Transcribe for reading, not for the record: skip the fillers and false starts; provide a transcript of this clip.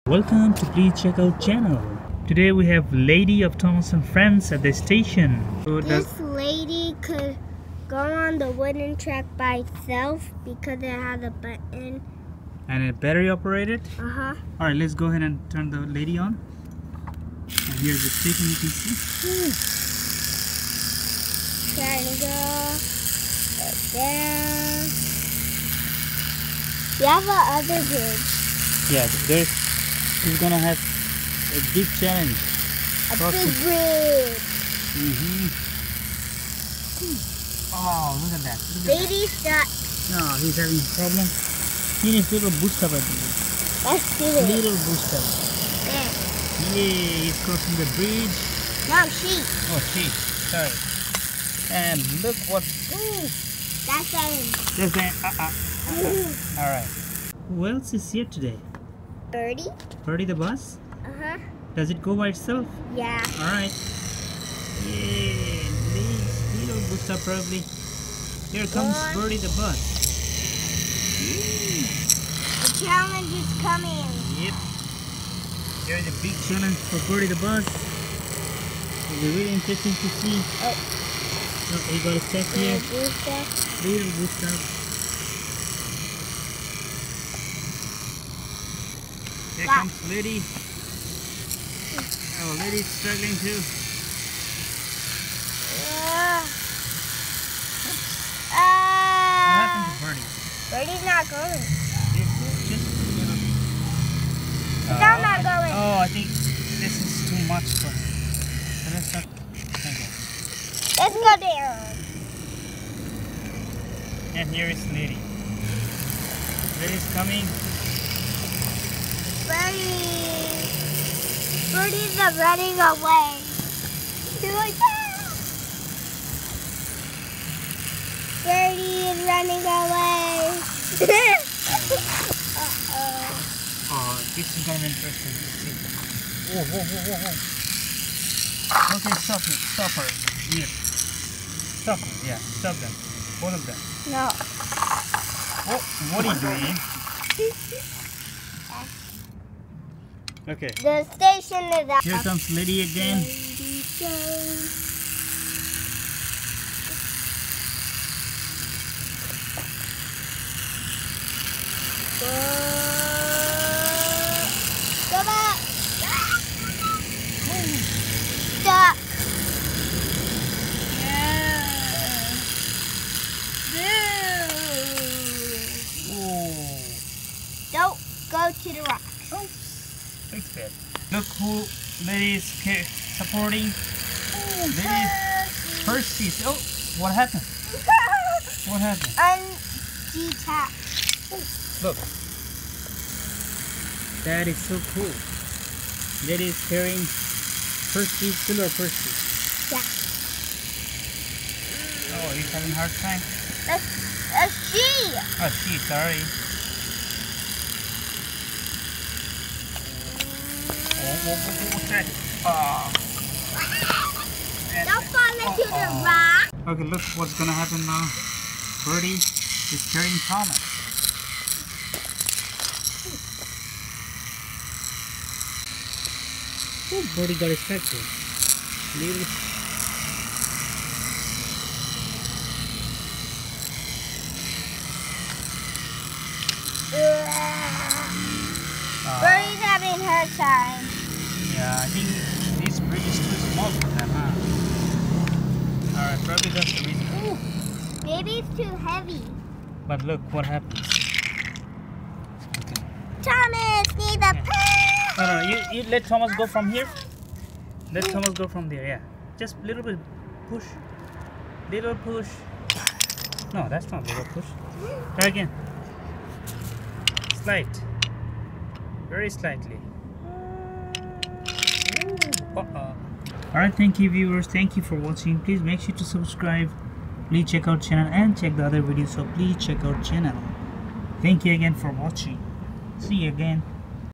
Welcome to PleaseCheckout channel. Today we have Lady of Thomas and Friends at the station. This lady could go on the wooden track by itself because it has a button. And a battery operated? Uh-huh. Alright, let's go ahead and turn the lady on. And here's the station you can see. Triangle. Down. We have a other bridge. Yeah, she's gonna have a big challenge. A big bridge. Oh, look at that. Baby's stuck. No, he's having a problem. He needs little boost up, I believe. Let's do it. Little boost up. There. Yay, he's crossing the bridge. No, she. Oh, she. Sorry. And look what. That's him. There's an. Alright. Who else is here today? Bertie. Bertie the bus? Uh-huh. Does it go by itself? Yeah. Alright. Yay. Little boost up probably. Here comes Bertie the bus. The challenge is coming. Yep. Here's a big challenge for Bertie the bus. It'll be really interesting to see. Oh, you got a step here. Little boost up. Here comes Lady. Oh, Lady's struggling too. What happened to Bertie? Bertie's not going. Just not going. Oh, I think this is too much for him. So let's not. Okay. Let's go down. And here is Lady. Lady's coming. Bertie's running away. He's like, ah! Bertie is running away. Uh-oh. Oh, this is gonna be interesting to see. Whoa, whoa, whoa, whoa, whoa. Okay, stop it. Stop her. Here. Stop her. Yeah, stop them. Both of them. No. Oh, what are you doing? Okay. The station is out. Here comes Lady again. Go back. Stuck. Don't go to the rock. Fix that. Look who Lady is supporting. Lady Percy. Oh, what happened? What happened? Undetached. Look. That is so cool. Lady is carrying Percy, silver Percy. Yeah. Oh, he's having a hard time. That's she. Oh, she, sorry. Don't fall into the rock. Okay, look what's gonna happen now. Bertie is carrying Thomas. Oh, Bertie got his factory. Little. Bertie's having her time. Yeah, I think this bridge is too small for them, huh? Alright, probably that's the reason. Ooh, maybe it's too heavy. But look what happens. Okay. Thomas needs a push. No, you let Thomas go from here. Let Thomas go from there, yeah. Just a little bit push. Little push. No, that's not little push. Try again. Slight. Very slightly. Alright, thank you viewers. Thank you for watching. Please make sure to subscribe. Please check out channel and check the other videos. So please check out channel. Thank you again for watching. See you again.